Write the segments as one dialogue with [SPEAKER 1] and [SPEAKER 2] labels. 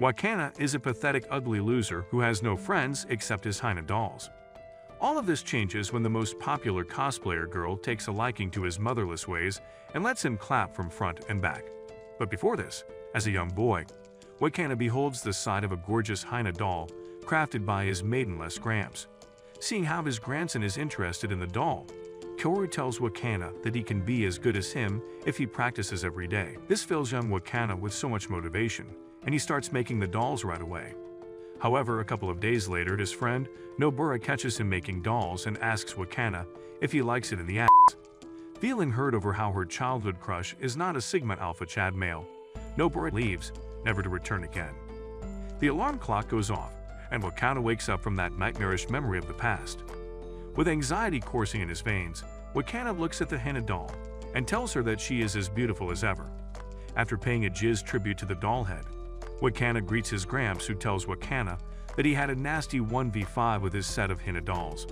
[SPEAKER 1] Wakana is a pathetic ugly loser who has no friends except his Hina dolls. All of this changes when the most popular cosplayer girl takes a liking to his motherless ways and lets him clap from front and back. But before this, as a young boy, Wakana beholds the side of a gorgeous Hina doll crafted by his maidenless Gramps. Seeing how his grandson is interested in the doll, Kaoru tells Wakana that he can be as good as him if he practices every day. This fills young Wakana with so much motivation, and he starts making the dolls right away. However, a couple of days later, his friend Nobura catches him making dolls and asks Wakana if he likes it in the ass. Feeling hurt over how her childhood crush is not a Sigma Alpha Chad male, Nobura leaves, never to return again. The alarm clock goes off, and Wakana wakes up from that nightmarish memory of the past. With anxiety coursing in his veins, Wakana looks at the Hina doll and tells her that she is as beautiful as ever. After paying a jizz tribute to the doll head, Wakana greets his Gramps, who tells Wakana that he had a nasty 1v5 with his set of Hina dolls.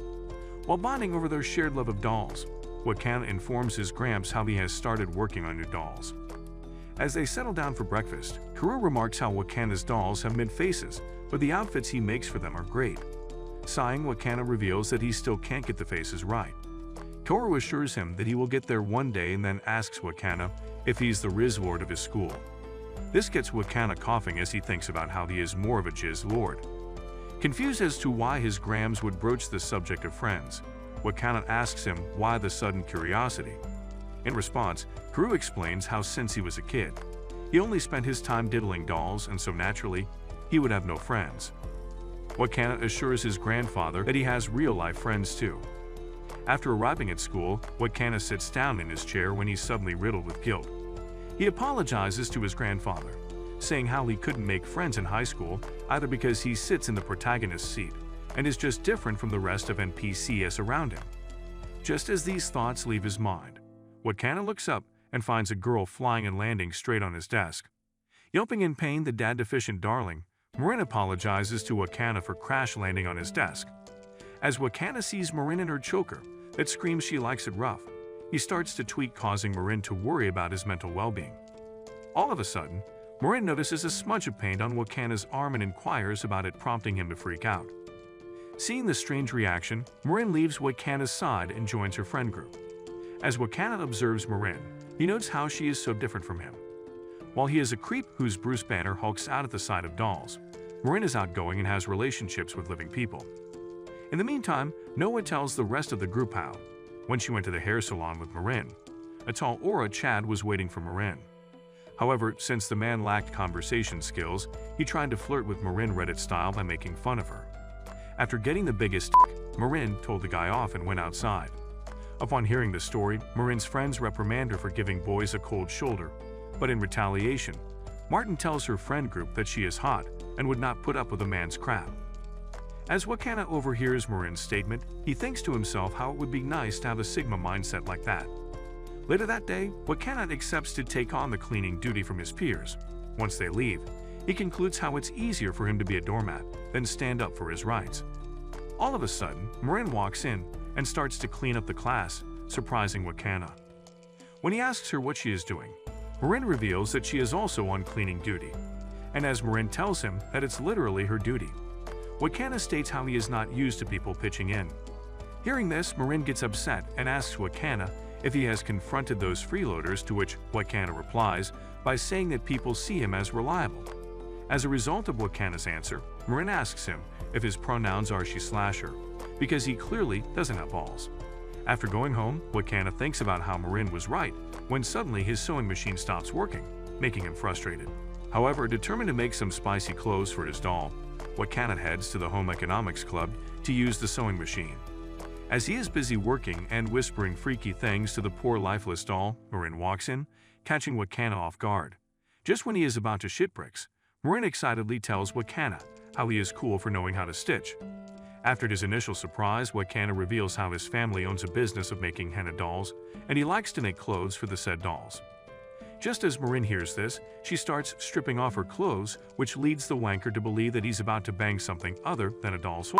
[SPEAKER 1] While bonding over their shared love of dolls, Wakana informs his Gramps how he has started working on new dolls. As they settle down for breakfast, Kaoru remarks how Wakana's dolls have mid-faces, but the outfits he makes for them are great. Sighing, Wakana reveals that he still can't get the faces right. Kaoru assures him that he will get there one day and then asks Wakana if he's the Riz Lord of his school. This gets Wakana coughing as he thinks about how he is more of a Jizz Lord. Confused as to why his Grams would broach the subject of friends, Wakana asks him why the sudden curiosity. In response, Kaoru explains how since he was a kid, he only spent his time diddling dolls, and so naturally, he would have no friends. Wakana assures his grandfather that he has real-life friends too. After arriving at school, Wakana sits down in his chair when he's suddenly riddled with guilt. He apologizes to his grandfather, saying how he couldn't make friends in high school either because he sits in the protagonist's seat and is just different from the rest of NPCs around him. Just as these thoughts leave his mind, Wakana looks up and finds a girl flying and landing straight on his desk. Yelping in pain, the dad-deficient darling, Marin apologizes to Wakana for crash landing on his desk. As Wakana sees Marin in her choker that screams she likes it rough, he starts to tweak, causing Marin to worry about his mental well-being. All of a sudden, Marin notices a smudge of paint on Wakana's arm and inquires about it, prompting him to freak out. Seeing the strange reaction, Marin leaves Wakana's side and joins her friend group. As Wakana observes Marin, he notes how she is so different from him. While he is a creep whose Bruce Banner hulks out at the sight of dolls, Marin is outgoing and has relationships with living people. In the meantime, Noah tells the rest of the group how, when she went to the hair salon with Marin, a tall aura Chad was waiting for Marin. However, since the man lacked conversation skills, he tried to flirt with Marin Reddit style by making fun of her. After getting the biggest Marin told the guy off and went outside. Upon hearing the story, Marin's friends reprimand her for giving boys a cold shoulder, but in retaliation, Martin tells her friend group that she is hot and would not put up with a man's crap. As Wakana overhears Marin's statement, he thinks to himself how it would be nice to have a Sigma mindset like that. Later that day, Wakana accepts to take on the cleaning duty from his peers. Once they leave, he concludes how it's easier for him to be a doormat than stand up for his rights. All of a sudden, Marin walks in and starts to clean up the class, surprising Wakana. When he asks her what she is doing, Marin reveals that she is also on cleaning duty, and as Marin tells him that it's literally her duty, Wakana states how he is not used to people pitching in. Hearing this, Marin gets upset and asks Wakana if he has confronted those freeloaders, to which Wakana replies by saying that people see him as reliable. As a result of Wakana's answer, Marin asks him if his pronouns are she/her, because he clearly doesn't have balls. After going home, Wakana thinks about how Marin was right when suddenly his sewing machine stops working, making him frustrated. However, determined to make some spicy clothes for his doll, Wakana heads to the Home Economics Club to use the sewing machine. As he is busy working and whispering freaky things to the poor lifeless doll, Marin walks in, catching Wakana off guard. Just when he is about to shit bricks, Marin excitedly tells Wakana how he is cool for knowing how to stitch. After his initial surprise, Wakana reveals how his family owns a business of making henna dolls, and he likes to make clothes for the said dolls. Just as Marin hears this, she starts stripping off her clothes, which leads the wanker to believe that he's about to bang something other than a doll's.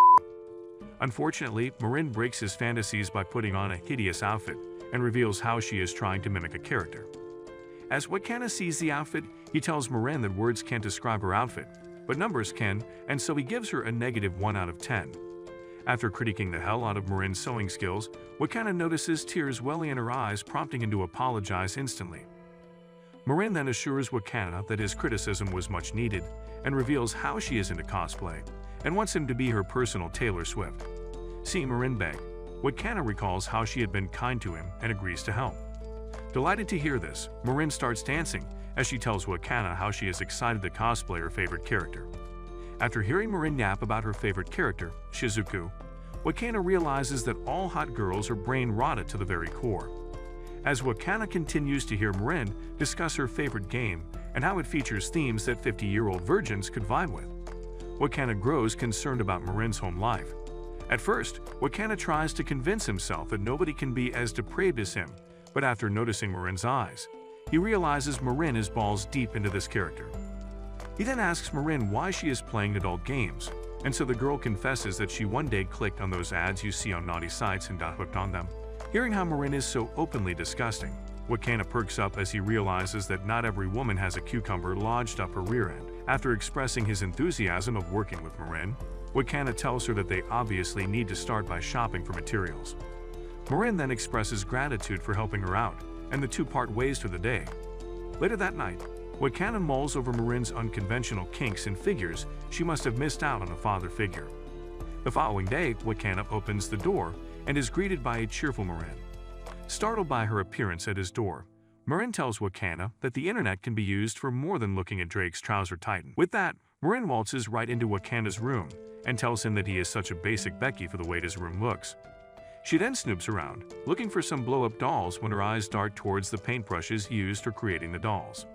[SPEAKER 1] Unfortunately, Marin breaks his fantasies by putting on a hideous outfit and reveals how she is trying to mimic a character. As Wakana sees the outfit, he tells Marin that words can't describe her outfit, but numbers can, and so he gives her a -1 out of 10. After critiquing the hell out of Marin's sewing skills, Wakana notices tears welling in her eyes, prompting him to apologize instantly. Marin then assures Wakana that his criticism was much needed and reveals how she is into cosplay and wants him to be her personal Taylor Swift. Seeing Marin beg, Wakana recalls how she had been kind to him and agrees to help. Delighted to hear this, Marin starts dancing as she tells Wakana how she is excited to cosplay her favorite character. After hearing Marin yap about her favorite character, Shizuku, Wakana realizes that all hot girls are brain-rotted to the very core. As Wakana continues to hear Marin discuss her favorite game and how it features themes that 50-year-old virgins could vibe with, Wakana grows concerned about Marin's home life. At first, Wakana tries to convince himself that nobody can be as depraved as him, but after noticing Marin's eyes, he realizes Marin is balls deep into this character. He then asks Marin why she is playing adult games, and so the girl confesses that she one day clicked on those ads you see on naughty sites and got hooked on them. Hearing how Marin is so openly disgusting, Wakana perks up as he realizes that not every woman has a cucumber lodged up her rear end. After expressing his enthusiasm of working with Marin, Wakana tells her that they obviously need to start by shopping for materials. Marin then expresses gratitude for helping her out, and the two part ways for the day. Later that night, Wakana mulls over Marin's unconventional kinks and figures she must have missed out on a father figure. The following day, Wakana opens the door and is greeted by a cheerful Marin. Startled by her appearance at his door, Marin tells Wakana that the internet can be used for more than looking at Drake's trouser tighten. With that, Marin waltzes right into Wakana's room and tells him that he is such a basic Becky for the way his room looks. She then snoops around, looking for some blow-up dolls when her eyes dart towards the paintbrushes used for creating the dolls.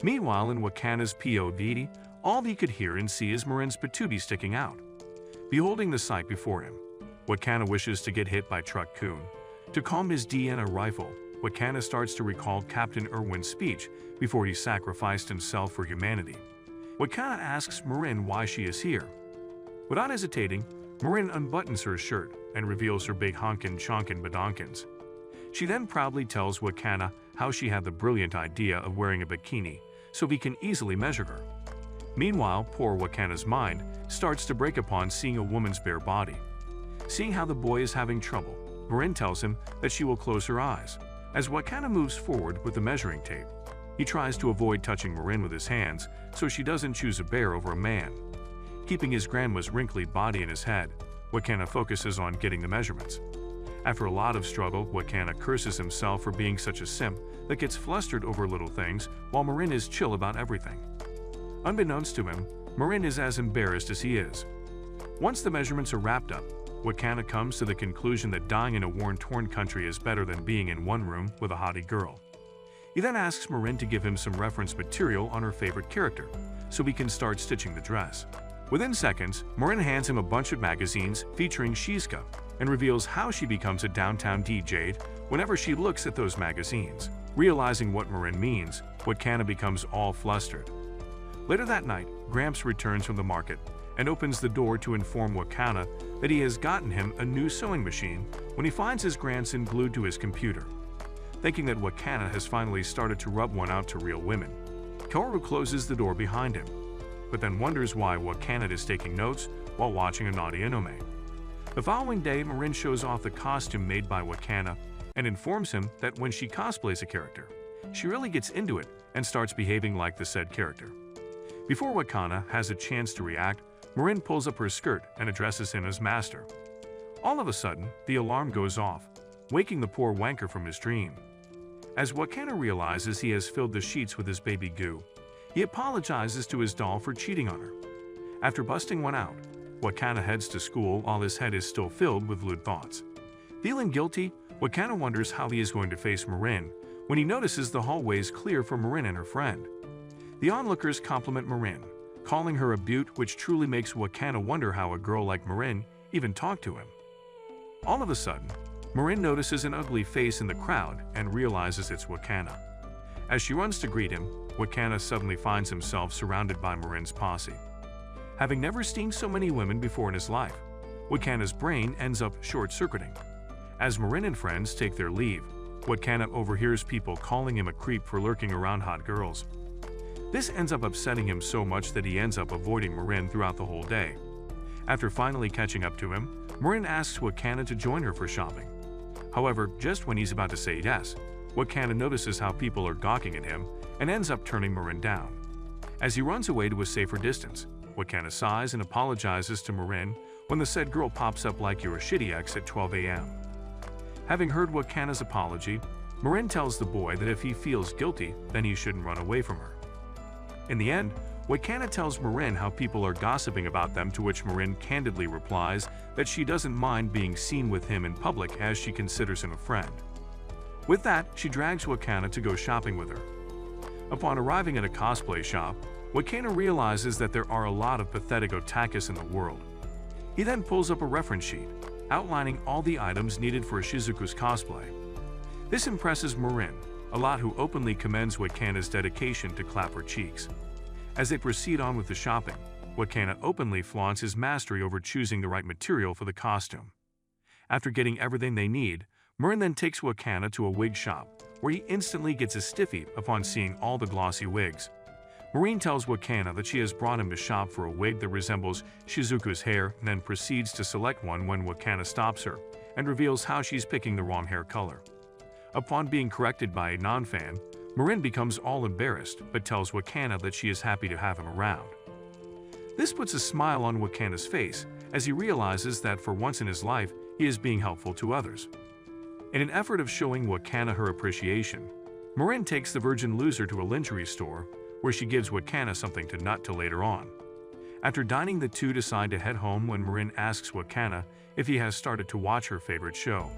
[SPEAKER 1] Meanwhile, in Wakana's POV, all he could hear and see is Marin's patootie sticking out. Beholding the sight before him, Wakana wishes to get hit by Truck Kun. To calm his D in a rifle, Wakana starts to recall Captain Irwin's speech before he sacrificed himself for humanity. Wakana asks Marin why she is here. Without hesitating, Marin unbuttons her shirt and reveals her big honkin' chonkin' badonkins. She then proudly tells Wakana how she had the brilliant idea of wearing a bikini so he can easily measure her. Meanwhile, poor Wakana's mind starts to break upon seeing a woman's bare body. Seeing how the boy is having trouble, Marin tells him that she will close her eyes. As Wakana moves forward with the measuring tape, he tries to avoid touching Marin with his hands so she doesn't choose a bear over a man. Keeping his grandma's wrinkly body in his head, Wakana focuses on getting the measurements. After a lot of struggle, Wakana curses himself for being such a simp that gets flustered over little things while Marin is chill about everything. Unbeknownst to him, Marin is as embarrassed as he is. Once the measurements are wrapped up, Wakana comes to the conclusion that dying in a war-torn country is better than being in one room with a hottie girl. He then asks Marin to give him some reference material on her favorite character, so he can start stitching the dress. Within seconds, Marin hands him a bunch of magazines featuring Shizuka and reveals how she becomes a downtown DJ whenever she looks at those magazines. Realizing what Marin means, Wakana becomes all flustered. Later that night, Gramps returns from the market and opens the door to inform Wakana that he has gotten him a new sewing machine when he finds his grandson glued to his computer. Thinking that Wakana has finally started to rub one out to real women, Kaoru closes the door behind him, but then wonders why Wakana is taking notes while watching a naughty anime. The following day, Marin shows off the costume made by Wakana and informs him that when she cosplays a character, she really gets into it and starts behaving like the said character. Before Wakana has a chance to react, Marin pulls up her skirt and addresses him as master. All of a sudden, the alarm goes off, waking the poor wanker from his dream. As Wakana realizes he has filled the sheets with his baby goo, he apologizes to his doll for cheating on her. After busting one out, Wakana heads to school while his head is still filled with lewd thoughts. Feeling guilty, Wakana wonders how he is going to face Marin when he notices the hallways clear for Marin and her friend. The onlookers compliment Marin, calling her a beaut, which truly makes Wakana wonder how a girl like Marin even talked to him. All of a sudden, Marin notices an ugly face in the crowd and realizes it's Wakana. As she runs to greet him, Wakana suddenly finds himself surrounded by Marin's posse. Having never seen so many women before in his life, Wakana's brain ends up short-circuiting. As Marin and friends take their leave, Wakana overhears people calling him a creep for lurking around hot girls. This ends up upsetting him so much that he ends up avoiding Marin throughout the whole day. After finally catching up to him, Marin asks Wakana to join her for shopping. However, just when he's about to say yes, Wakana notices how people are gawking at him and ends up turning Marin down. As he runs away to a safer distance, Wakana sighs and apologizes to Marin when the said girl pops up like "you're a shitty ex" at 12 a.m. Having heard Wakana's apology, Marin tells the boy that if he feels guilty, then he shouldn't run away from her. In the end, Wakana tells Marin how people are gossiping about them, to which Marin candidly replies that she doesn't mind being seen with him in public as she considers him a friend. With that, she drags Wakana to go shopping with her. Upon arriving at a cosplay shop, Wakana realizes that there are a lot of pathetic otakus in the world. He then pulls up a reference sheet, outlining all the items needed for Shizuku's cosplay. This impresses Marin a lot, who openly commends Wakana's dedication to clap her cheeks. As they proceed on with the shopping, Wakana openly flaunts his mastery over choosing the right material for the costume. After getting everything they need, Marin then takes Wakana to a wig shop, where he instantly gets a stiffy upon seeing all the glossy wigs. Marin tells Wakana that she has brought him to shop for a wig that resembles Shizuku's hair, and then proceeds to select one when Wakana stops her and reveals how she's picking the wrong hair color. Upon being corrected by a non-fan, Marin becomes all embarrassed but tells Wakana that she is happy to have him around. This puts a smile on Wakana's face as he realizes that for once in his life he is being helpful to others. In an effort of showing Wakana her appreciation, Marin takes the virgin loser to a lingerie store where she gives Wakana something to nut till later on. After dining, the two decide to head home when Marin asks Wakana if he has started to watch her favorite show.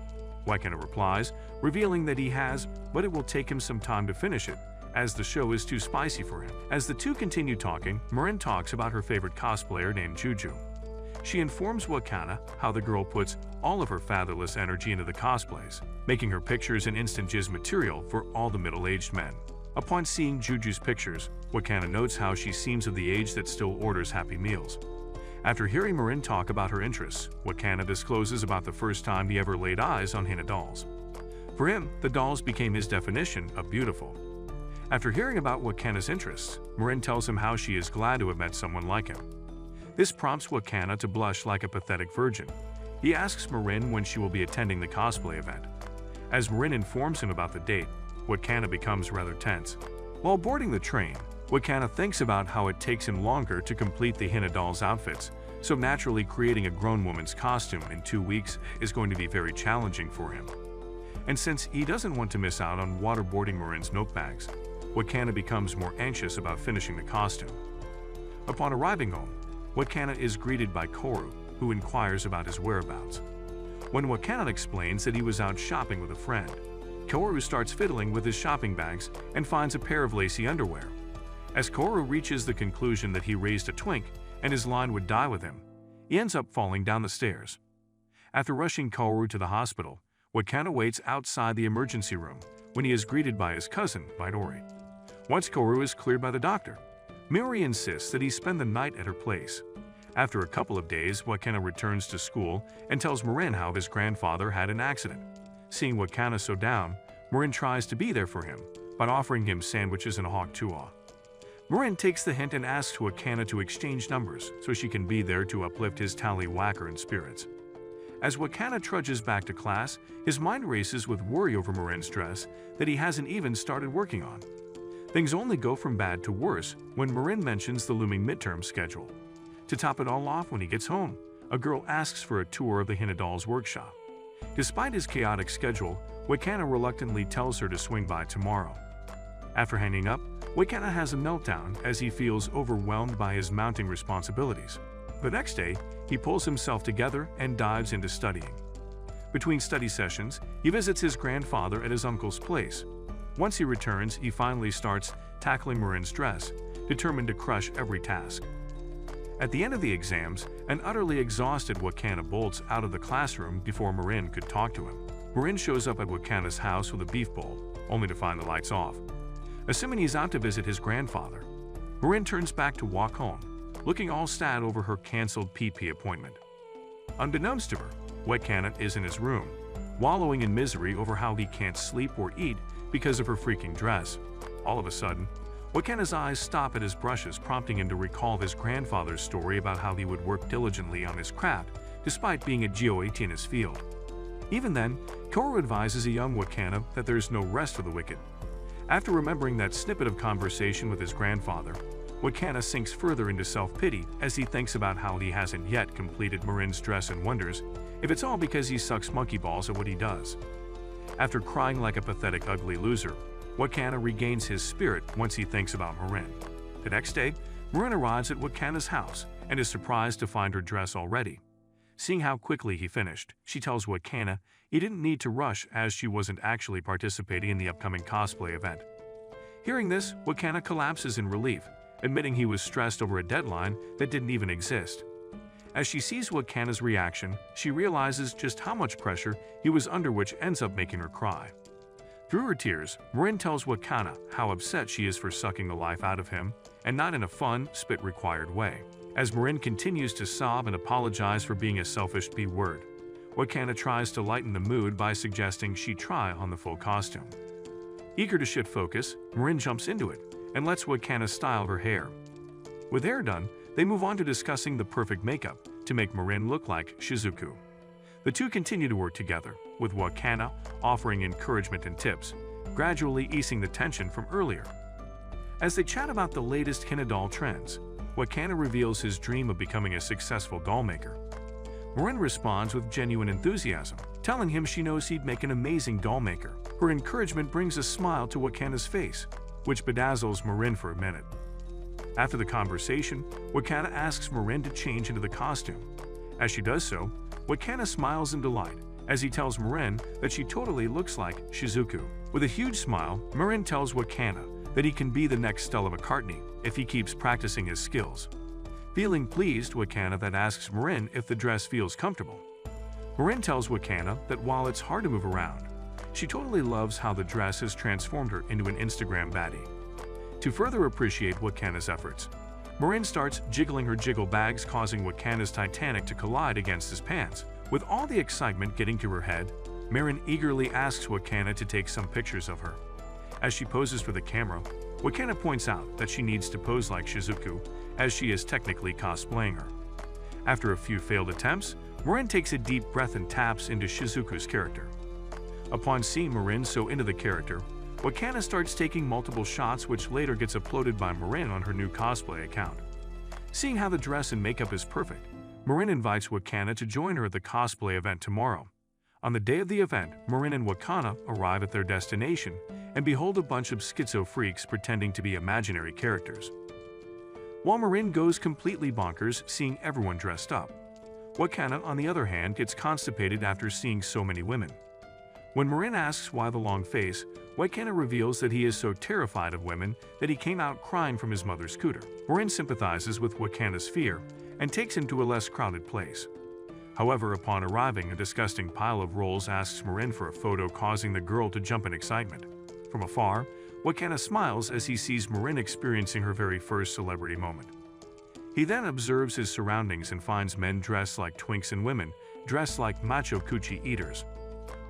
[SPEAKER 1] Wakana replies, revealing that he has, but it will take him some time to finish it, as the show is too spicy for him. As the two continue talking, Marin talks about her favorite cosplayer named Juju. She informs Wakana how the girl puts all of her fatherless energy into the cosplays, making her pictures an instant jizz material for all the middle-aged men. Upon seeing Juju's pictures, Wakana notes how she seems of the age that still orders Happy Meals. After hearing Marin talk about her interests, Wakana discloses about the first time he ever laid eyes on henna dolls. For him, the dolls became his definition of beautiful. After hearing about Wakana's interests, Marin tells him how she is glad to have met someone like him. This prompts Wakana to blush like a pathetic virgin. He asks Marin when she will be attending the cosplay event. As Marin informs him about the date, Wakana becomes rather tense. While boarding the train, Wakana thinks about how it takes him longer to complete the henna doll's outfits, so naturally creating a grown woman's costume in 2 weeks is going to be very challenging for him. And since he doesn't want to miss out on waterboarding Marin's milk bags, Wakana becomes more anxious about finishing the costume. Upon arriving home, Wakana is greeted by Koru, who inquires about his whereabouts. When Wakana explains that he was out shopping with a friend, Koru starts fiddling with his shopping bags and finds a pair of lacy underwear. As Koru reaches the conclusion that he raised a twink and his line would die with him, he ends up falling down the stairs. After rushing Koru to the hospital, Wakana waits outside the emergency room when he is greeted by his cousin, Midori. Once Koru is cleared by the doctor, Midori insists that he spend the night at her place. After a couple of days, Wakana returns to school and tells Marin how his grandfather had an accident. Seeing Wakana so down, Marin tries to be there for him by offering him sandwiches and a hawk tuah. Marin takes the hint and asks Wakana to exchange numbers so she can be there to uplift his tallywhacker in spirits. As Wakana trudges back to class, his mind races with worry over Marin's dress that he hasn't even started working on. Things only go from bad to worse when Marin mentions the looming midterm schedule. To top it all off, when he gets home, a girl asks for a tour of the henna doll's workshop. Despite his chaotic schedule, Wakana reluctantly tells her to swing by tomorrow. After hanging up, Wakana has a meltdown as he feels overwhelmed by his mounting responsibilities. The next day, he pulls himself together and dives into studying. Between study sessions, he visits his grandfather at his uncle's place. Once he returns, he finally starts tackling Marin's dress, determined to crush every task. At the end of the exams, an utterly exhausted Wakana bolts out of the classroom before Marin could talk to him. Marin shows up at Wakana's house with a beef bowl, only to find the lights off. Assuming he's out to visit his grandfather, Marin turns back to walk home, looking all sad over her cancelled PP appointment. Unbeknownst to her, Wakana is in his room, wallowing in misery over how he can't sleep or eat because of her freaking dress. All of a sudden, Wakana's eyes stop at his brushes, prompting him to recall his grandfather's story about how he would work diligently on his craft despite being a GOAT in his field. Even then, Koro advises a young Wakana that there's no rest for the wicked. After remembering that snippet of conversation with his grandfather, Wakana sinks further into self-pity as he thinks about how he hasn't yet completed Marin's dress and wonders if it's all because he sucks monkey balls at what he does. After crying like a pathetic ugly loser, Wakana regains his spirit once he thinks about Marin. The next day, Marin arrives at Wakana's house and is surprised to find her dress all ready. Seeing how quickly he finished, she tells Wakana he didn't need to rush as she wasn't actually participating in the upcoming cosplay event. Hearing this, Wakana collapses in relief, admitting he was stressed over a deadline that didn't even exist. As she sees Wakana's reaction, she realizes just how much pressure he was under, which ends up making her cry. Through her tears, Marin tells Wakana how upset she is for sucking the life out of him, and not in a fun, spit-required way. As Marin continues to sob and apologize for being a selfish B-word, Wakana tries to lighten the mood by suggesting she try on the full costume. Eager to shift focus, Marin jumps into it and lets Wakana style her hair. With hair done, they move on to discussing the perfect makeup to make Marin look like Shizuku. The two continue to work together, with Wakana offering encouragement and tips, gradually easing the tension from earlier. As they chat about the latest doll trends, Wakana reveals his dream of becoming a successful dollmaker. Marin responds with genuine enthusiasm, telling him she knows he'd make an amazing dollmaker. Her encouragement brings a smile to Wakana's face, which bedazzles Marin for a minute. After the conversation, Wakana asks Marin to change into the costume. As she does so, Wakana smiles in delight as he tells Marin that she totally looks like Shizuku. With a huge smile, Marin tells Wakana that he can be the next Stella McCartney if he keeps practicing his skills. Feeling pleased, Wakana then asks Marin if the dress feels comfortable. Marin tells Wakana that while it's hard to move around, she totally loves how the dress has transformed her into an Instagram baddie. To further appreciate Wakana's efforts, Marin starts jiggling her jiggle bags, causing Wakana's Titanic to collide against his pants. With all the excitement getting to her head, Marin eagerly asks Wakana to take some pictures of her. As she poses for the camera, Wakana points out that she needs to pose like Shizuku, as she is technically cosplaying her. After a few failed attempts, Marin takes a deep breath and taps into Shizuku's character. Upon seeing Marin so into the character, Wakana starts taking multiple shots, which later gets uploaded by Marin on her new cosplay account. Seeing how the dress and makeup is perfect, Marin invites Wakana to join her at the cosplay event tomorrow. On the day of the event, Marin and Wakana arrive at their destination and behold a bunch of schizo freaks pretending to be imaginary characters. While Marin goes completely bonkers seeing everyone dressed up, Wakana, on the other hand, gets constipated after seeing so many women. When Marin asks why the long face, Wakana reveals that he is so terrified of women that he came out crying from his mother's scooter. Marin sympathizes with Wakana's fear and takes him to a less crowded place. However, upon arriving, a disgusting pile of rolls asks Marin for a photo, causing the girl to jump in excitement. From afar, Wakana smiles as he sees Marin experiencing her very first celebrity moment. He then observes his surroundings and finds men dressed like twinks and women dressed like macho coochie eaters.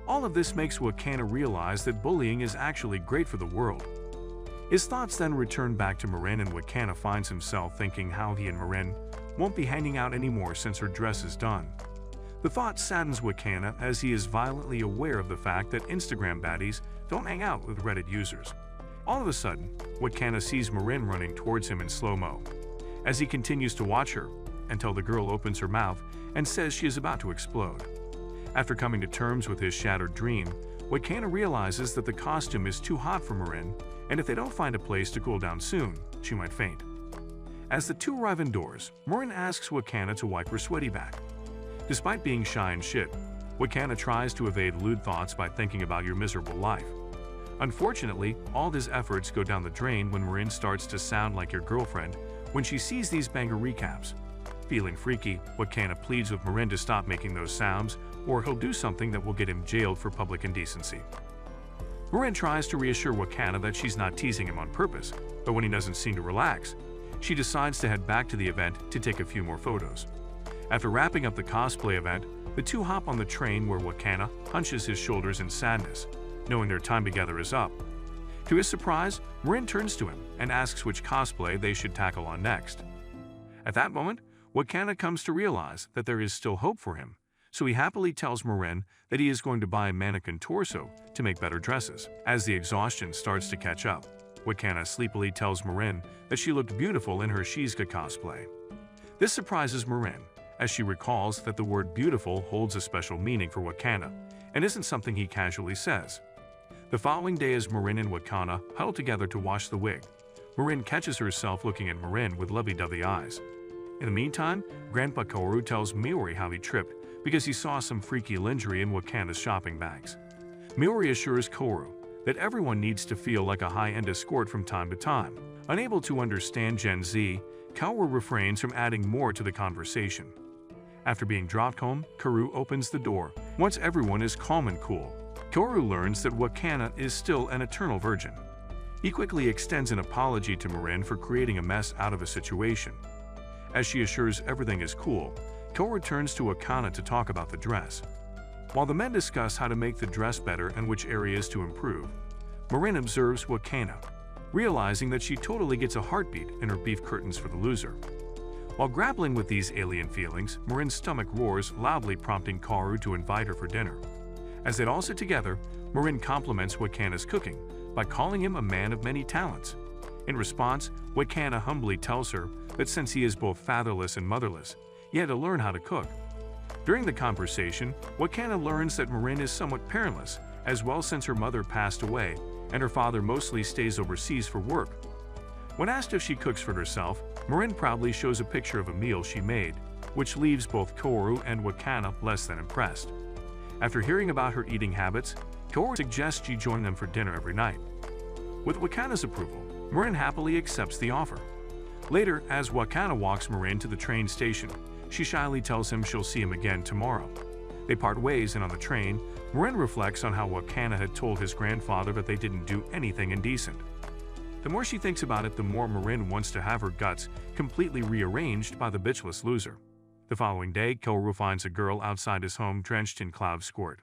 [SPEAKER 1] All of this makes Wakana realize that bullying is actually great for the world. His thoughts then return back to Marin, and Wakana finds himself thinking how he and Marin won't be hanging out anymore since her dress is done. The thought saddens Wakana as he is violently aware of the fact that Instagram baddies don't hang out with Reddit users. All of a sudden, Wakana sees Marin running towards him in slow-mo. As he continues to watch her, until the girl opens her mouth and says she is about to explode. After coming to terms with his shattered dream, Wakana realizes that the costume is too hot for Marin, and if they don't find a place to cool down soon, she might faint. As the two arrive indoors, Marin asks Wakana to wipe her sweaty back. Despite being shy and shit, Wakana tries to evade lewd thoughts by thinking about your miserable life. Unfortunately, all his efforts go down the drain when Marin starts to sound like your girlfriend when she sees these banger recaps. Feeling freaky, Wakana pleads with Marin to stop making those sounds, or he'll do something that will get him jailed for public indecency. Marin tries to reassure Wakana that she's not teasing him on purpose, but when he doesn't seem to relax, she decides to head back to the event to take a few more photos. After wrapping up the cosplay event, the two hop on the train where Wakana hunches his shoulders in sadness, knowing their time together is up. To his surprise, Marin turns to him and asks which cosplay they should tackle on next. At that moment, Wakana comes to realize that there is still hope for him, so he happily tells Marin that he is going to buy a mannequin torso to make better dresses. As the exhaustion starts to catch up, Wakana sleepily tells Marin that she looked beautiful in her Shizuka cosplay. This surprises Marin, as she recalls that the word beautiful holds a special meaning for Wakana and isn't something he casually says. The following day, as Marin and Wakana huddle together to wash the wig, Marin catches herself looking at Marin with lovey-dovey eyes. In the meantime, Grandpa Kaoru tells Miori how he tripped because he saw some freaky lingerie in Wakana's shopping bags. Miori assures Kaoru that everyone needs to feel like a high-end escort from time to time. Unable to understand Gen Z, Kaoru refrains from adding more to the conversation. After being dropped home, Kaoru opens the door. Once everyone is calm and cool, Kaoru learns that Wakana is still an eternal virgin. He quickly extends an apology to Marin for creating a mess out of a situation. As she assures everything is cool, Kaoru turns to Wakana to talk about the dress. While the men discuss how to make the dress better and which areas to improve, Marin observes Wakana, realizing that she totally gets a heartbeat in her beef curtains for the loser. While grappling with these alien feelings, Marin's stomach roars loudly, prompting Kaoru to invite her for dinner. As they all sit together, Marin compliments Wakana's cooking by calling him a man of many talents. In response, Wakana humbly tells her that since he is both fatherless and motherless, he had to learn how to cook. During the conversation, Wakana learns that Marin is somewhat parentless as well, since her mother passed away and her father mostly stays overseas for work. When asked if she cooks for herself, Marin proudly shows a picture of a meal she made, which leaves both Kaoru and Wakana less than impressed. After hearing about her eating habits, Kaoru suggests she join them for dinner every night. With Wakana's approval, Marin happily accepts the offer. Later, as Wakana walks Marin to the train station, she shyly tells him she'll see him again tomorrow. They part ways, and on the train, Marin reflects on how Wakana had told his grandfather that they didn't do anything indecent. The more she thinks about it, the more Marin wants to have her guts completely rearranged by the bitchless loser. The following day, Kaoru finds a girl outside his home drenched in cloud squirt.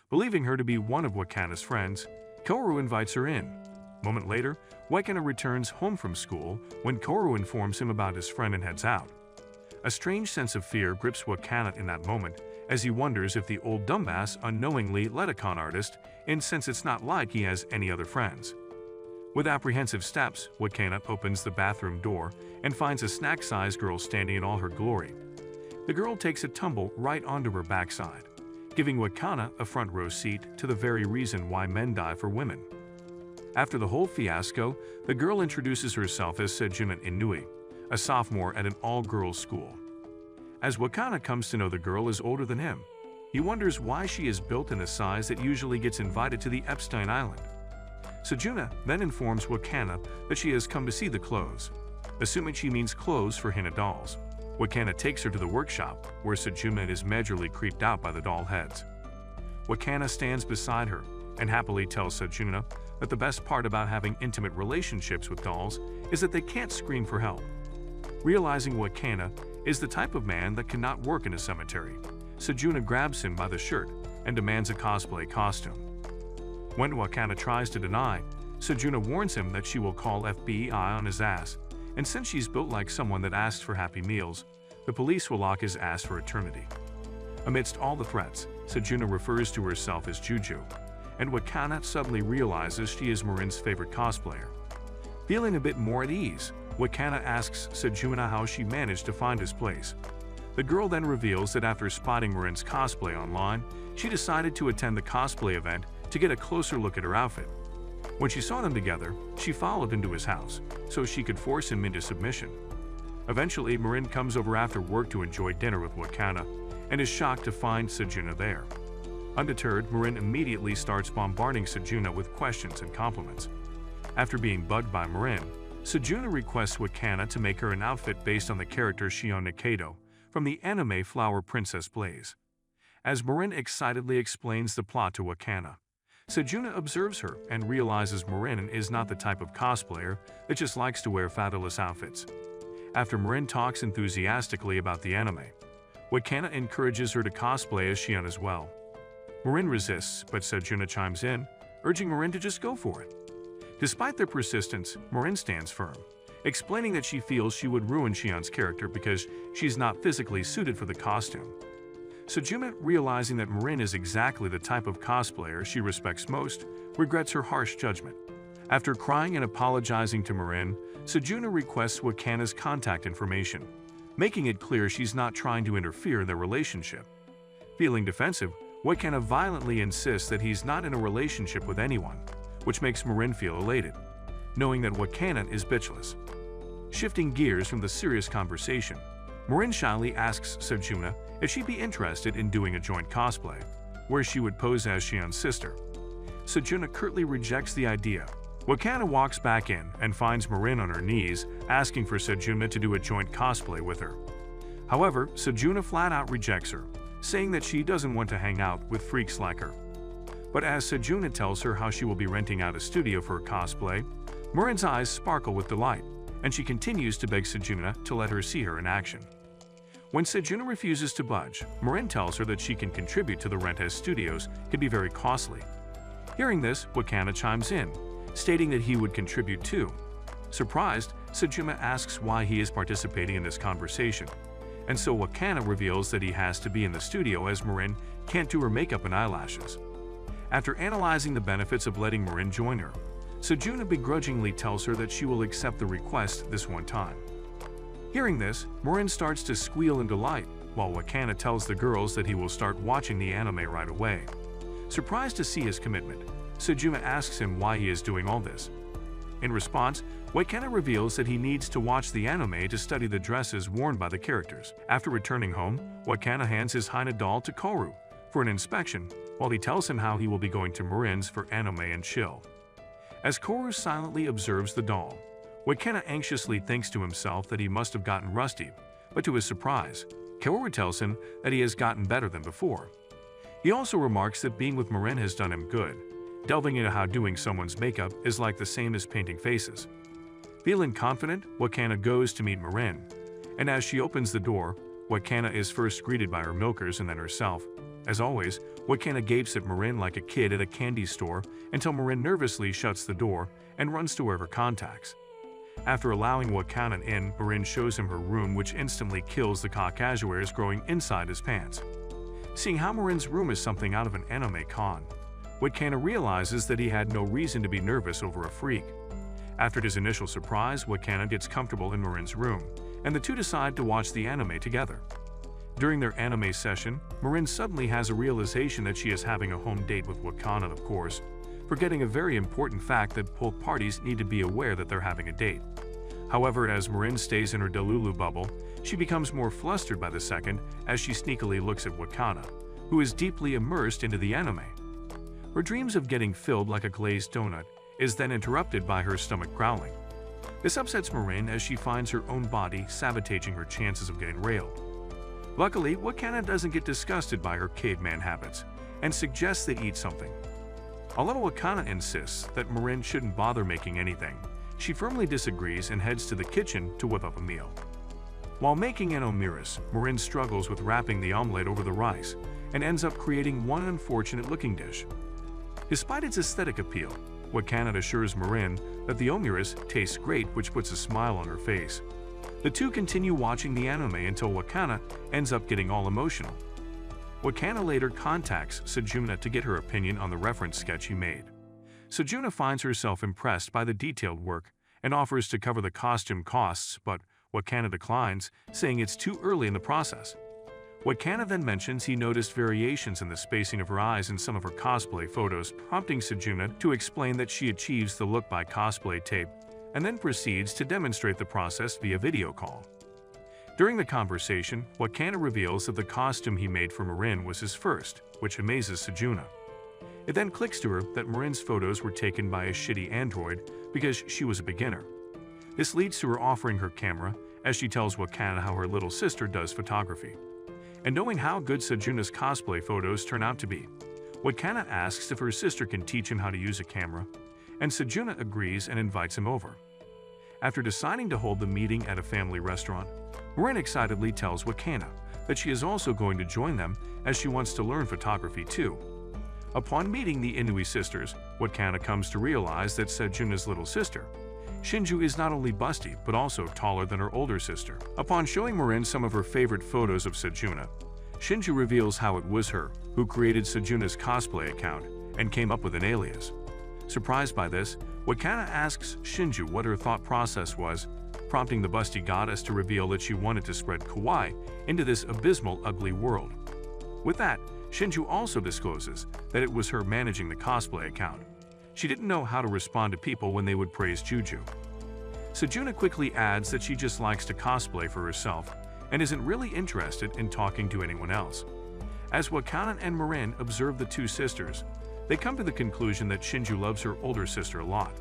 [SPEAKER 1] Believing her to be one of Wakana's friends, Kaoru invites her in. A moment later, Wakana returns home from school when Kaoru informs him about his friend and heads out. A strange sense of fear grips Wakana in that moment, as he wonders if the old dumbass unknowingly led a con artist in, since it's not like he has any other friends. With apprehensive steps, Wakana opens the bathroom door and finds a snack-sized girl standing in all her glory. The girl takes a tumble right onto her backside, giving Wakana a front row seat to the very reason why men die for women. After the whole fiasco, the girl introduces herself as Sejuna Inui, a sophomore at an all-girls school. As Wakana comes to know the girl is older than him, he wonders why she is built in a size that usually gets invited to the Epstein Island. Sejuna then informs Wakana that she has come to see the clothes, assuming she means clothes for Hina dolls. Wakana takes her to the workshop, where Sejuna is majorly creeped out by the doll heads. Wakana stands beside her and happily tells Sejuna that the best part about having intimate relationships with dolls is that they can't scream for help. Realizing Wakana is the type of man that cannot work in a cemetery, Sejuna grabs him by the shirt and demands a cosplay costume. When Wakana tries to deny, Sejuna warns him that she will call FBI on his ass, and since she's built like someone that asks for Happy Meals, the police will lock his ass for eternity. Amidst all the threats, Sejuna refers to herself as Juju, and Wakana suddenly realizes she is Marin's favorite cosplayer. Feeling a bit more at ease, Wakana asks Sejuna how she managed to find his place. The girl then reveals that after spotting Marin's cosplay online, she decided to attend the cosplay event to get a closer look at her outfit. When she saw them together, she followed him to his house so she could force him into submission. Eventually, Marin comes over after work to enjoy dinner with Wakana and is shocked to find Sejuna there. Undeterred, Marin immediately starts bombarding Sejuna with questions and compliments. After being bugged by Marin, Sejuna requests Wakana to make her an outfit based on the character Shion Nikaido from the anime Flower Princess Blaze. As Marin excitedly explains the plot to Wakana, Sejuna observes her and realizes Marin is not the type of cosplayer that just likes to wear fatherless outfits. After Marin talks enthusiastically about the anime, Wakana encourages her to cosplay as Shion as well. Marin resists, but Sejuna chimes in, urging Marin to just go for it. Despite their persistence, Marin stands firm, explaining that she feels she would ruin Xian's character because she's not physically suited for the costume. Sejuna, realizing that Marin is exactly the type of cosplayer she respects most, regrets her harsh judgment. After crying and apologizing to Marin, Sejuna requests Wakana's contact information, making it clear she's not trying to interfere in their relationship. Feeling defensive, Wakana violently insists that he's not in a relationship with anyone, which makes Marin feel elated, knowing that Wakana is bitchless. Shifting gears from the serious conversation, Marin shyly asks Sejuna if she'd be interested in doing a joint cosplay, where she would pose as Xian's sister. Sejuna curtly rejects the idea. Wakana walks back in and finds Marin on her knees, asking for Sejuna to do a joint cosplay with her. However, Sejuna flat out rejects her, saying that she doesn't want to hang out with freaks like her. But as Sejuna tells her how she will be renting out a studio for her cosplay, Marin's eyes sparkle with delight, and she continues to beg Sejuna to let her see her in action. When Sejuna refuses to budge, Marin tells her that she can contribute to the rent as studios can be very costly. Hearing this, Wakana chimes in, stating that he would contribute too. Surprised, Sejuna asks why he is participating in this conversation, and so Wakana reveals that he has to be in the studio as Marin can't do her makeup and eyelashes. After analyzing the benefits of letting Marin join her, Sejuna begrudgingly tells her that she will accept the request this one time. Hearing this, Marin starts to squeal in delight, while Wakana tells the girls that he will start watching the anime right away. Surprised to see his commitment, Sejuna asks him why he is doing all this. In response, Wakana reveals that he needs to watch the anime to study the dresses worn by the characters. After returning home, Wakana hands his Hina doll to Koru for an inspection, while he tells him how he will be going to Marin's for anime and chill. As Koru silently observes the doll, Wakana anxiously thinks to himself that he must have gotten rusty, but to his surprise, Koru tells him that he has gotten better than before. He also remarks that being with Marin has done him good, delving into how doing someone's makeup is like the same as painting faces. Feeling confident, Wakana goes to meet Marin, and as she opens the door, Wakana is first greeted by her milkers and then herself. As always, Wakana gapes at Marin like a kid at a candy store until Marin nervously shuts the door and runs to wherever contacts. After allowing Wakana in, Marin shows him her room, which instantly kills the caucasiers growing inside his pants. Seeing how Marin's room is something out of an anime con, Wakana realizes that he had no reason to be nervous over a freak. After his initial surprise, Wakana gets comfortable in Marin's room, and the two decide to watch the anime together. During their anime session, Marin suddenly has a realization that she is having a home date with Wakana, of course, forgetting a very important fact that both parties need to be aware that they're having a date. However, as Marin stays in her Delulu bubble, she becomes more flustered by the second as she sneakily looks at Wakana, who is deeply immersed into the anime. Her dreams of getting filled like a glazed donut is then interrupted by her stomach growling. This upsets Marin as she finds her own body sabotaging her chances of getting railed. Luckily, Wakana doesn't get disgusted by her caveman habits and suggests they eat something. Although Wakana insists that Marin shouldn't bother making anything, she firmly disagrees and heads to the kitchen to whip up a meal. While making an omeris, Marin struggles with wrapping the omelette over the rice and ends up creating one unfortunate-looking dish. Despite its aesthetic appeal, Wakana assures Marin that the omeris tastes great, which puts a smile on her face. The two continue watching the anime until Wakana ends up getting all emotional. Wakana later contacts Sejuna to get her opinion on the reference sketch he made. Sejuna finds herself impressed by the detailed work and offers to cover the costume costs, but Wakana declines, saying it's too early in the process. Wakana then mentions he noticed variations in the spacing of her eyes in some of her cosplay photos, prompting Sejuna to explain that she achieves the look by cosplay tape, and then proceeds to demonstrate the process via video call. During the conversation, Wakana reveals that the costume he made for Marin was his first, which amazes Sejuna. It then clicks to her that Marin's photos were taken by a shitty android because she was a beginner. This leads to her offering her camera as she tells Wakana how her little sister does photography. And knowing how good Sejuna's cosplay photos turn out to be, Wakana asks if her sister can teach him how to use a camera, and Sejuna agrees and invites him over. After deciding to hold the meeting at a family restaurant, Marin excitedly tells Wakana that she is also going to join them as she wants to learn photography too. Upon meeting the Inui sisters, Wakana comes to realize that Sejuna's little sister, Shinju, is not only busty but also taller than her older sister. Upon showing Marin some of her favorite photos of Sejuna, Shinju reveals how it was her who created Sejuna's cosplay account and came up with an alias. Surprised by this, Wakana asks Shinju what her thought process was, prompting the busty goddess to reveal that she wanted to spread kawaii into this abysmal, ugly world. With that, Shinju also discloses that it was her managing the cosplay account. She didn't know how to respond to people when they would praise Juju. Sejuna quickly adds that she just likes to cosplay for herself and isn't really interested in talking to anyone else. As Wakana and Marin observe the two sisters, they come to the conclusion that Shinju loves her older sister a lot.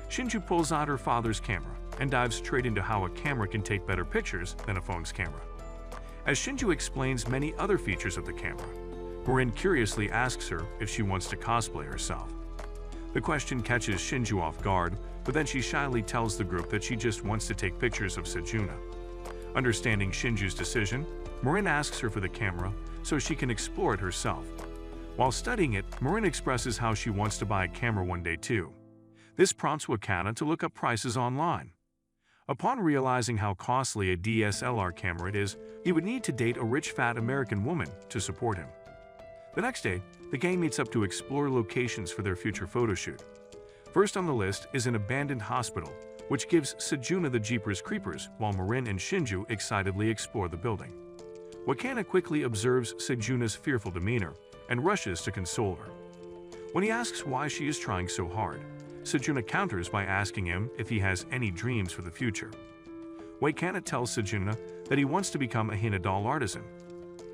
[SPEAKER 1] Shinju pulls out her father's camera and dives straight into how a camera can take better pictures than a phone's camera. As Shinju explains many other features of the camera, Marin curiously asks her if she wants to cosplay herself. The question catches Shinju off guard, but then she shyly tells the group that she just wants to take pictures of Sejuna. Understanding Shinju's decision, Marin asks her for the camera so she can explore it herself. While studying it, Marin expresses how she wants to buy a camera one day too. This prompts Wakana to look up prices online. Upon realizing how costly a DSLR camera it is, he would need to date a rich fat American woman to support him. The next day, the gang meets up to explore locations for their future photoshoot. First on the list is an abandoned hospital, which gives Sejuna the jeepers creepers while Marin and Shinju excitedly explore the building. Wakana quickly observes Sejuna's fearful demeanor and rushes to console her. When he asks why she is trying so hard, Sejuna counters by asking him if he has any dreams for the future. Wakana tells Sejuna that he wants to become a henna doll artisan.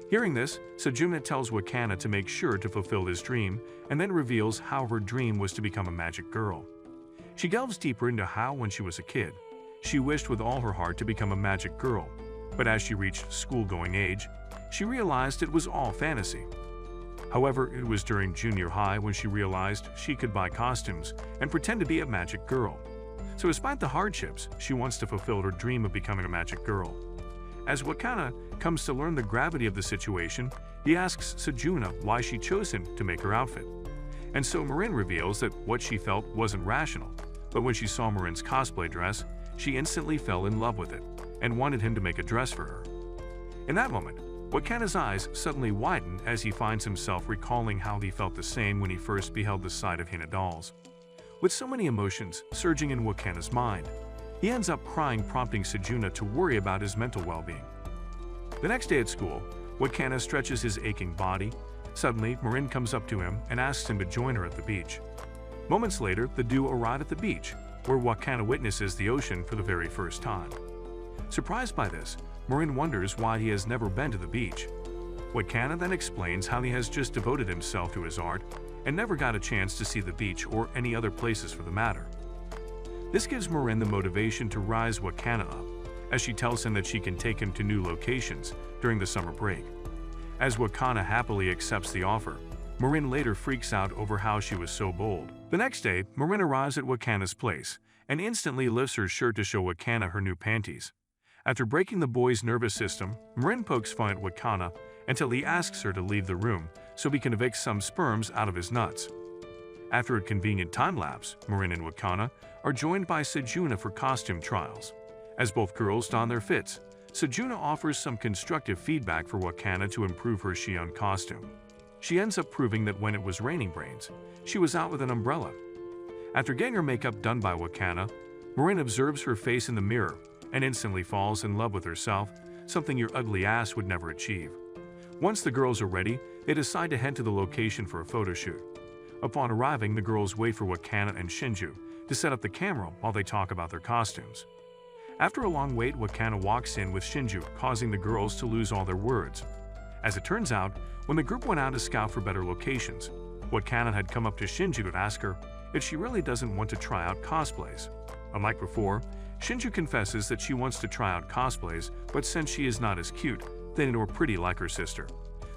[SPEAKER 1] Hearing this, Sejuna tells Wakana to make sure to fulfill his dream and then reveals how her dream was to become a magic girl. She delves deeper into how, when she was a kid, she wished with all her heart to become a magic girl, but as she reached school-going age, she realized it was all fantasy. However, it was during junior high when she realized she could buy costumes and pretend to be a magic girl. So despite the hardships, she wants to fulfill her dream of becoming a magic girl. As Wakana comes to learn the gravity of the situation, he asks Sejuna why she chose him to make her outfit. And so Marin reveals that what she felt wasn't rational, but when she saw Marin's cosplay dress, she instantly fell in love with it and wanted him to make a dress for her. In that moment, Wakana's eyes suddenly widen as he finds himself recalling how he felt the same when he first beheld the sight of henna dolls. With so many emotions surging in Wakana's mind, he ends up crying, prompting Sejuna to worry about his mental well-being. The next day at school, Wakana stretches his aching body. Suddenly, Marin comes up to him and asks him to join her at the beach. Moments later, the duo arrive at the beach, where Wakana witnesses the ocean for the very first time. Surprised by this, Marin wonders why he has never been to the beach. Wakana then explains how he has just devoted himself to his art and never got a chance to see the beach or any other places for the matter. This gives Marin the motivation to rise Wakana up, as she tells him that she can take him to new locations during the summer break. As Wakana happily accepts the offer, Marin later freaks out over how she was so bold. The next day, Marin arrives at Wakana's place and instantly lifts her shirt to show Wakana her new panties. After breaking the boy's nervous system, Marin pokes fun at Wakana until he asks her to leave the room so he can evict some sperms out of his nuts. After a convenient time lapse, Marin and Wakana are joined by Sejuna for costume trials. As both girls don their fits, Sejuna offers some constructive feedback for Wakana to improve her Shion costume. She ends up proving that when it was raining brains, she was out with an umbrella. After getting her makeup done by Wakana, Marin observes her face in the mirror and instantly falls in love with herself, something your ugly ass would never achieve. Once the girls are ready, they decide to head to the location for a photo shoot. Upon arriving, the girls wait for Wakana and Shinju to set up the camera while they talk about their costumes. After a long wait, Wakana walks in with Shinju, causing the girls to lose all their words. As it turns out, when the group went out to scout for better locations, Wakana had come up to Shinju to ask her if she really doesn't want to try out cosplays. Unlike before, Shinju confesses that she wants to try out cosplays, but since she is not as cute, thin, or pretty like her sister,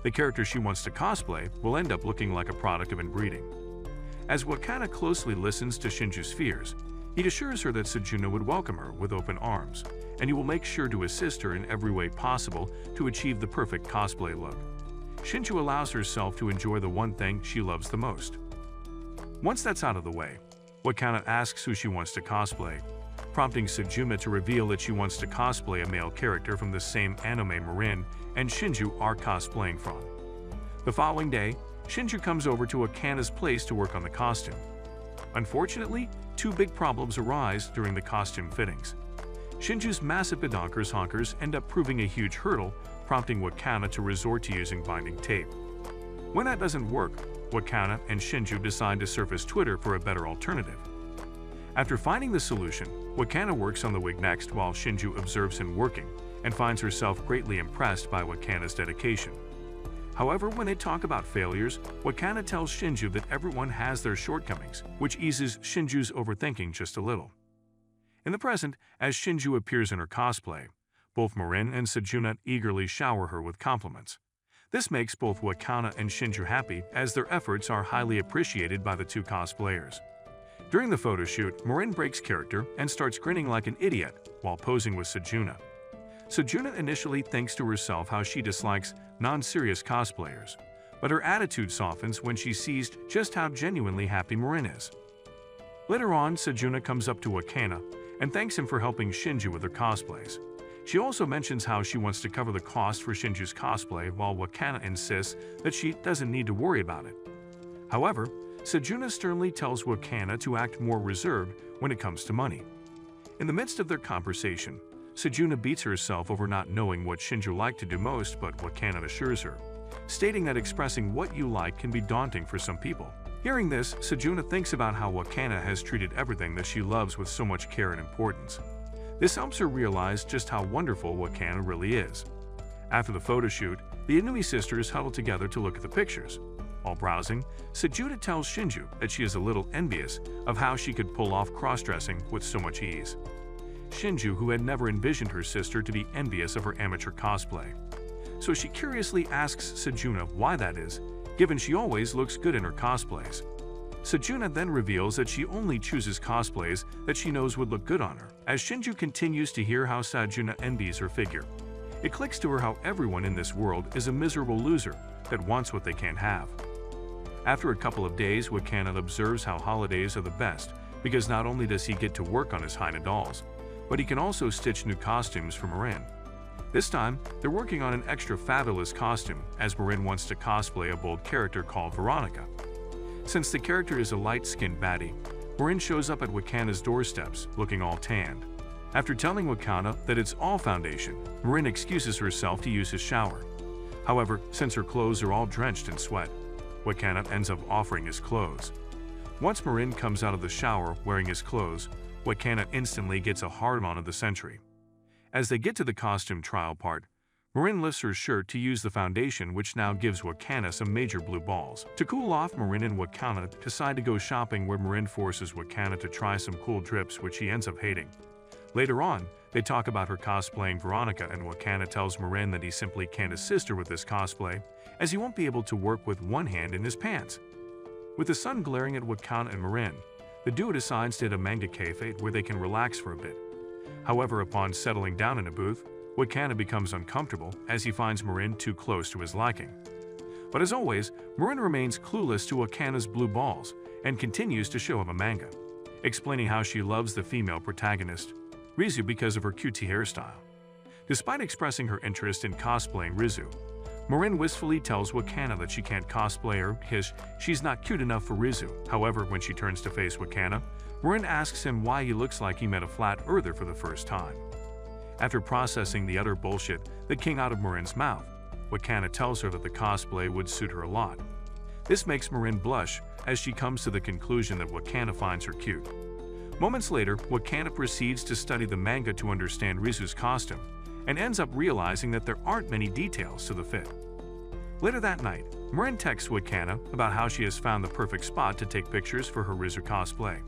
[SPEAKER 1] the character she wants to cosplay will end up looking like a product of inbreeding. As Wakana closely listens to Shinju's fears, he assures her that Sejuna would welcome her with open arms, and he will make sure to assist her in every way possible to achieve the perfect cosplay look. Shinju allows herself to enjoy the one thing she loves the most. Once that's out of the way, Wakana asks who she wants to cosplay, prompting Sejuna to reveal that she wants to cosplay a male character from the same anime Marin and Shinju are cosplaying from. The following day, Shinju comes over to Wakana's place to work on the costume. Unfortunately, two big problems arise during the costume fittings. Shinju's massive bidonkers honkers end up proving a huge hurdle, prompting Wakana to resort to using binding tape. When that doesn't work, Wakana and Shinju decide to surface Twitter for a better alternative. After finding the solution, Wakana works on the wig next while Shinju observes him working and finds herself greatly impressed by Wakana's dedication. However, when they talk about failures, Wakana tells Shinju that everyone has their shortcomings, which eases Shinju's overthinking just a little. In the present, as Shinju appears in her cosplay, both Marin and Sejuna eagerly shower her with compliments. This makes both Wakana and Shinju happy, as their efforts are highly appreciated by the two cosplayers. During the photo shoot, Marin breaks character and starts grinning like an idiot while posing with Sejuna. Sejuna initially thinks to herself how she dislikes non-serious cosplayers, but her attitude softens when she sees just how genuinely happy Marin is. Later on, Sejuna comes up to Wakana and thanks him for helping Shinju with her cosplays. She also mentions how she wants to cover the cost for Shinju's cosplay, while Wakana insists that she doesn't need to worry about it. However, Sejuna sternly tells Wakana to act more reserved when it comes to money. In the midst of their conversation, Sejuna beats herself over not knowing what Shinju liked to do most, but Wakana assures her, stating that expressing what you like can be daunting for some people. Hearing this, Sejuna thinks about how Wakana has treated everything that she loves with so much care and importance. This helps her realize just how wonderful Wakana really is. After the photo shoot, the Inui sisters huddle together to look at the pictures. While browsing, Sejuna tells Shinju that she is a little envious of how she could pull off cross-dressing with so much ease. Shinju, who had never envisioned her sister to be envious of her amateur cosplay. So she curiously asks Sejuna why that is, given she always looks good in her cosplays. Sejuna then reveals that she only chooses cosplays that she knows would look good on her. As Shinju continues to hear how Sejuna envies her figure, it clicks to her how everyone in this world is a miserable loser that wants what they can't have. After a couple of days, Wakana observes how holidays are the best because not only does he get to work on his Hina dolls, but he can also stitch new costumes for Marin. This time, they're working on an extra fabulous costume as Marin wants to cosplay a bold character called Veronica. Since the character is a light-skinned baddie, Marin shows up at Wakana's doorsteps looking all tanned. After telling Wakana that it's all foundation, Marin excuses herself to use his shower. However, since her clothes are all drenched in sweat, Wakana ends up offering his clothes. Once Marin comes out of the shower wearing his clothes, Wakana instantly gets a hard-on of the century. As they get to the costume trial part, Marin lifts her shirt to use the foundation, which now gives Wakana some major blue balls. To cool off, Marin and Wakana decide to go shopping, where Marin forces Wakana to try some cool drips, which he ends up hating. Later on, they talk about her cosplaying Veronica, and Wakana tells Marin that he simply can't assist her with this cosplay, as he won't be able to work with one hand in his pants. With the sun glaring at Wakana and Marin, the duo decides to hit a manga cafe where they can relax for a bit. However, upon settling down in a booth, Wakana becomes uncomfortable as he finds Marin too close to his liking. But as always, Marin remains clueless to Wakana's blue balls and continues to show him a manga, explaining how she loves the female protagonist, Rizu, because of her cutie hairstyle. Despite expressing her interest in cosplaying Rizu, Marin wistfully tells Wakana that she can't cosplay her because she's not cute enough for Rizu. However, when she turns to face Wakana, Marin asks him why he looks like he met a flat earther for the first time. After processing the utter bullshit that came out of Marin's mouth, Wakana tells her that the cosplay would suit her a lot. This makes Marin blush as she comes to the conclusion that Wakana finds her cute. Moments later, Wakana proceeds to study the manga to understand Rizu's costume and ends up realizing that there aren't many details to the fit. Later that night, Marin texts Wakana about how she has found the perfect spot to take pictures for her Rizu cosplay.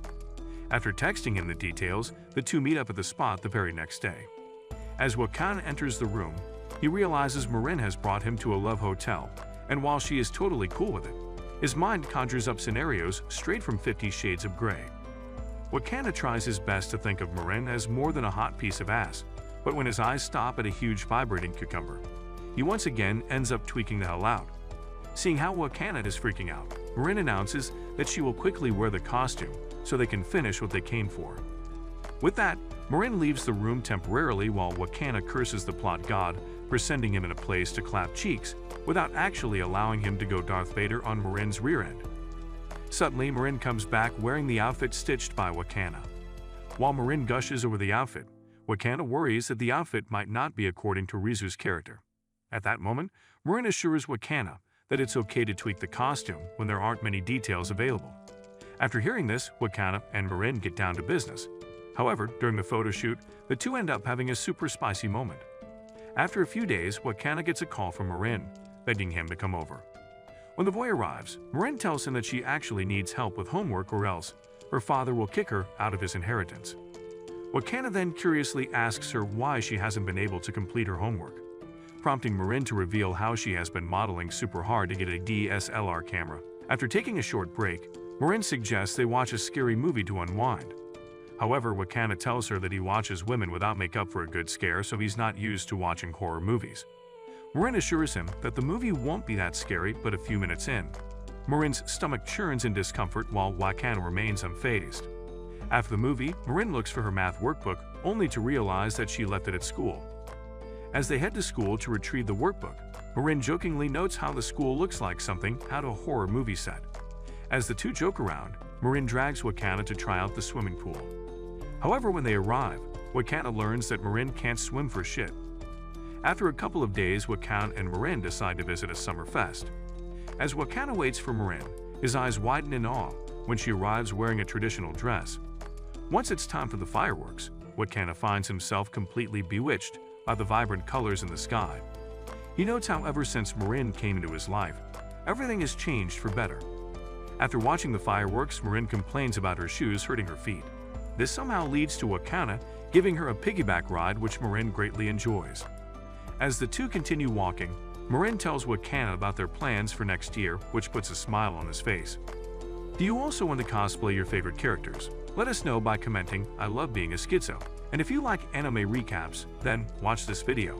[SPEAKER 1] After texting him the details, the two meet up at the spot the very next day. As Wakana enters the room, he realizes Marin has brought him to a love hotel, and while she is totally cool with it, his mind conjures up scenarios straight from 50 Shades of Grey. Wakana tries his best to think of Marin as more than a hot piece of ass, but when his eyes stop at a huge vibrating cucumber, he once again ends up tweaking the hell out. Seeing how Wakana is freaking out, Marin announces that she will quickly wear the costume so they can finish what they came for. With that, Marin leaves the room temporarily while Wakana curses the plot god for sending him in a place to clap cheeks without actually allowing him to go Darth Vader on Marin's rear end. Suddenly, Marin comes back wearing the outfit stitched by Wakana. While Marin gushes over the outfit, Wakana worries that the outfit might not be according to Rizu's character. At that moment, Marin assures Wakana that it's okay to tweak the costume when there aren't many details available. After hearing this, Wakana and Marin get down to business. However, during the photo shoot, the two end up having a super spicy moment. After a few days, Wakana gets a call from Marin, begging him to come over. When the boy arrives, Marin tells him that she actually needs help with homework or else her father will kick her out of his inheritance. Wakana then curiously asks her why she hasn't been able to complete her homework, prompting Marin to reveal how she has been modeling super hard to get a DSLR camera. After taking a short break, Marin suggests they watch a scary movie to unwind. However, Wakana tells her that he watches women without makeup for a good scare, so he's not used to watching horror movies. Marin assures him that the movie won't be that scary, but a few minutes in, Marin's stomach churns in discomfort while Wakana remains unfazed. After the movie, Marin looks for her math workbook, only to realize that she left it at school. As they head to school to retrieve the workbook, Marin jokingly notes how the school looks like something out of a horror movie set. As the two joke around, Marin drags Wakana to try out the swimming pool. However, when they arrive, Wakana learns that Marin can't swim for shit. After a couple of days, Wakana and Marin decide to visit a summer fest. As Wakana waits for Marin, his eyes widen in awe when she arrives wearing a traditional dress. Once it's time for the fireworks, Wakana finds himself completely bewitched by the vibrant colors in the sky. He notes how ever since Marin came into his life, everything has changed for better. After watching the fireworks, Marin complains about her shoes hurting her feet. This somehow leads to Wakana giving her a piggyback ride, which Marin greatly enjoys. As the two continue walking, Marin tells Wakana about their plans for next year, which puts a smile on his face. Do you also want to cosplay your favorite characters? Let us know by commenting, I love being a schizo. And if you like anime recaps, then watch this video.